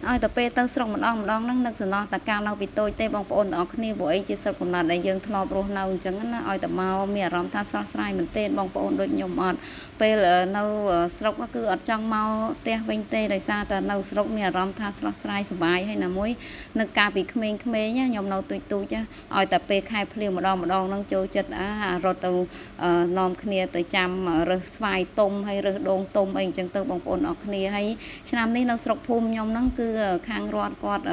ឲ្យតែពេលទៅស្រុកម្ដងហ្នឹងនឹកសំណោះតាកាលនៅពីតូចទេបងប្អូនទាំងអស់គ្នាព្រោះអីជាស្រុកកំណើតដែលយើងធ្លាប់រស់នៅអញ្ចឹងណាឲ្យតែមកមានអារម្មណ៍ថាស្រស់ស្រាយមែនទែនបងប្អូនដូចខ្ញុំអត់ពេលនៅស្រុកគឺអត់ចង់មកផ្ទះវិញទេដោយសារតែនៅស្រុកមានអារម្មណ៍ថាស្រស់ស្រាយសប្បាយហើយណាមួយនឹកកាលពីក្មេងៗខ្ញុំនៅទូចឲ្យតែពេលខែភ្លៀងម្ដងហ្នឹងចូលចិត្តរត់ទៅនាំគ្នាទៅចាំរើសស្វាយទុំហើយរើសដូងទុំអីអញ្ចឹងទៅបងប្អូនអរគ្នាហើយឆ្នាំនេះនៅស្រុកភូមិខ្ញុំហ្នឹងគឺខាងរដ្ឋគាត់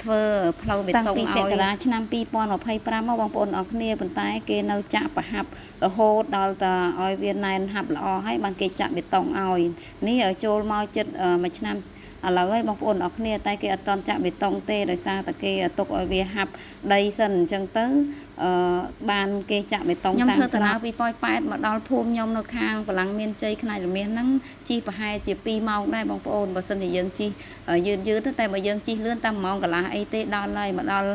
ធ្វើផ្លូវបេតុងឲ្យតាំងពីកន្លះឆ្នាំ2025មកបងប្អូនអរគ្នាប៉ុន្តែគេនៅចាក់ប្រហាប់រហូតដល់តែឲ្យវាណែនហាប់ល្អហើយបានគេចាក់បេតុងឲ្យនេះចូលមកចិត្តមួយឆ្នាំឥឡូវហើយបងប្អូនអរគ្នាតែគេអត់តន់ចាក់បេតុងទេដោយសារតែគេទុកឲ្យវាហាប់ដីសិនអញ្ចឹងទៅបានគេចាក់បេតុងតាមខ្ញុំធ្វើដំណើរពីប៉ោយប៉ែតមកដល់ភូមិខ្ញុំនៅខាងបលាំងមានជ័យខ្នាច់រមាសហ្នឹងជិះប្រហែលជា2ម៉ោងដែរបងប្អូនបើសិនជាយើងជិះយឺតតែបើយើងជិះលឿនតាមម៉ោងកន្លះអីទេដល់ហើយមកដល់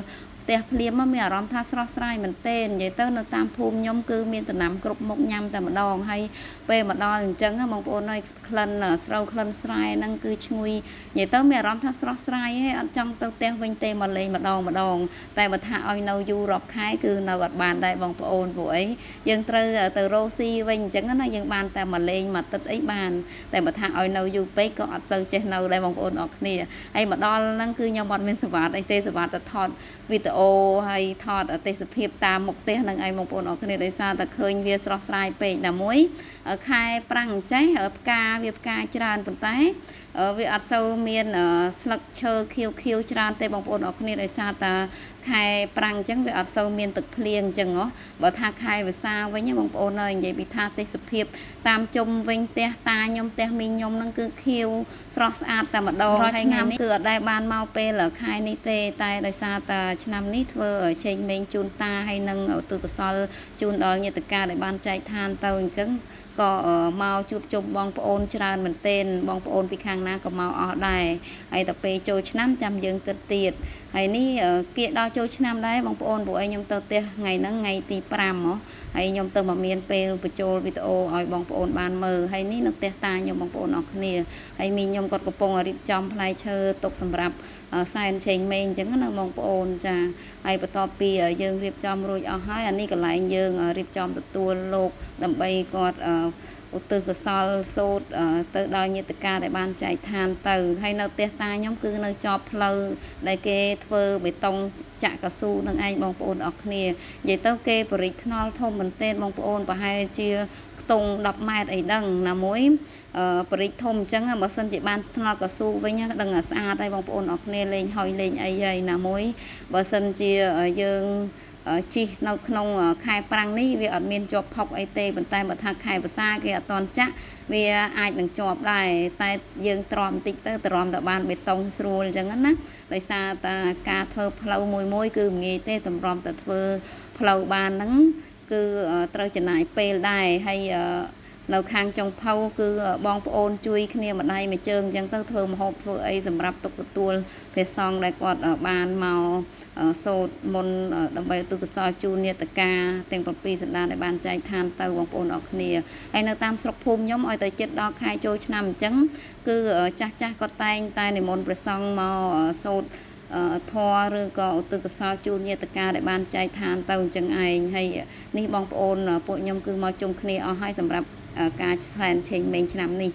ផ្ទះភ្លាមមានអារម្មណ៍ថាស្រស់ស្រាយមែនទែននិយាយទៅនៅតាមភូមិខ្ញុំគឺមានដំណាំគ្រប់មុខញ៉ាំតែម្ដងហើយពេលមកដល់អញ្ចឹងបងប្អូនអើយក្លិនស្រូវក្លិនស្រែហ្នឹងគឺឈ្ងុយនិយាយទៅមានអារម្មណ៍ថាស្រស់ស្រាយហើយអត់ចង់ទៅផ្ទះវិញទេមកលេងម្ដងតែបើថាឲ្យនៅយូររាប់ខែគឺនៅអត់បានដែរបងប្អូនព្រោះអីយើងត្រូវទៅរកស៊ីវិញអញ្ចឹងណាយើងបានតែមកលេងមួយអាទិត្យអីបានតែបើថាឲ្យនៅយូរពេកក៏អត់សូវចេះនៅដែរបងប្អូនអរគ្នាហើយមកដល់ហ្នឹងគឺខ្ញុំអត់មានសវត្ថអីទេសវត្ថតែថតវីដេអូហើយថតទេសភាពតាមមុខផ្ទះនឹងឲ្យបងប្អូនអរគ្នាដោយសារតែឃើញវាស្រស់ស្រាយពេកតែមួយខែប្រាំងចេះផ្កាវាផ្កាច្រើនប៉ុន្តែវាអត់សូវមានស្លឹកឈើខៀវច្រើនទេបងប្អូនអរគ្នាដោយសារតែខែប្រាំងអញ្ចឹងវាអត់សូវមានទឹកភ្លៀងអញ្ចឹងហ៎បើថាខែវស្សាវិញបងប្អូនអើយនិយាយពីថាទេសភាពតាមជុំវិញផ្ទះតាខ្ញុំផ្ទះមីងខ្ញុំហ្នឹងគឺខៀវស្រស់ស្អាតតែម្ដងហើយថ្ងៃនេះគឺអត់ដែលបានមកពេលខែនេះទេតែដោយសារតែឆ្នាំនេះធ្វើឆេងមេងជូនតាហើយនឹងឧទ្ទិសកុសលជូនដល់ញាតិកាដែលបានចែកឋានទៅអញ្ចឹងក៏មកជួបជុំបងប្អូនច្រើនមែនទែនបងប្អូនពីខាងណាក៏មកអស់ដែរហើយតែពេលចូលឆ្នាំចាំយើងគិតទៀតហើយនេះគៀកដល់ចូលឆ្នាំដែរបងប្អូនព្រោះអីខ្ញុំទៅផ្ទះថ្ងៃហ្នឹងថ្ងៃទី5ហ៎ហើយខ្ញុំទៅមកមានពេលបញ្ចូលវីដេអូឲ្យបងប្អូនបានមើលហើយនេះនៅផ្ទះតាខ្ញុំបងប្អូនអរគ្នាហើយមីខ្ញុំគាត់កំពុងរៀបចំផ្លែឈើទុកសម្រាប់សែនឆេងមេងអញ្ចឹងណាបងប្អូនចាហើយបន្ទាប់ពីយើងរៀបចំរួចអស់ហើយអានេះកន្លែងយើងរៀបចំទទួលលោកដើម្បីគាត់ឧទ្ទិសកុសលសូត្រទៅដល់ញាតិកាដែលបានចែកឋានទៅហើយនៅផ្ទះតាខ្ញុំគឺនៅជាប់ផ្លូវដែលគេធ្វើបេតុងចាក់កស៊ូនឹងឯងបងប្អូនអរគ្នានិយាយទៅគេបរិចថ្នល់ធំមែនទែនបងប្អូនប្រហែលជាខ្ទង់10ម៉ែត្រអីដឹងណាមួយបរិចធំអញ្ចឹងបើសិនជាបានថ្នល់កស៊ូវិញដឹងស្អាតហើយបងប្អូនអរគ្នាលេងហុយលេងអីហើយណាមួយបើសិនជាយើងជីកនៅក្នុងខែប្រាំងនេះវាអត់មានជាប់ផុកអីទេប៉ុន្តែបើថាខែវស្សាគេអត់តន់ចាក់វាអាចនឹងជាប់ដែរតែយើងទ្រាំបន្តិចទៅទ្រាំតែបានបេតុងស្រួលអញ្ចឹងណាដោយសារតែការធ្វើផ្លូវមួយគឺមិនងាយទេតម្រាំតែធ្វើផ្លូវបានហ្នឹងគឺត្រូវចំណាយពេលដែរហើយនៅខាងចុងភៅគឺបងប្អូនជួយគ្នាម្ដាយមួយជើងអញ្ចឹងទៅធ្វើម្ហូបធ្វើអីសម្រាប់ទុកទទួលព្រះសង្ឃដែលគាត់បានមកសូត្រមន្តដើម្បីឧទ្ទិសកុសលជូនញាតិកាទាំង7សន្តានដែលបានចែកឋានទៅបងប្អូនអរគ្នាហើយនៅតាមស្រុកភូមិខ្ញុំឲ្យតែចិត្តដល់ខែចូលឆ្នាំអញ្ចឹងគឺចាស់គាត់តែងតែនិមន្តព្រះសង្ឃមកសូត្រធម៌ឬក៏ឧទ្ទិសកុសលជូនញាតិកាដែលបានចែកឋានទៅអញ្ចឹងឯងហើយនេះបងប្អូនពួកខ្ញុំគឺមកជុំគ្នាអស់ហើយសម្រាប់ការសែនឆេងមេងឆ្នាំនេះ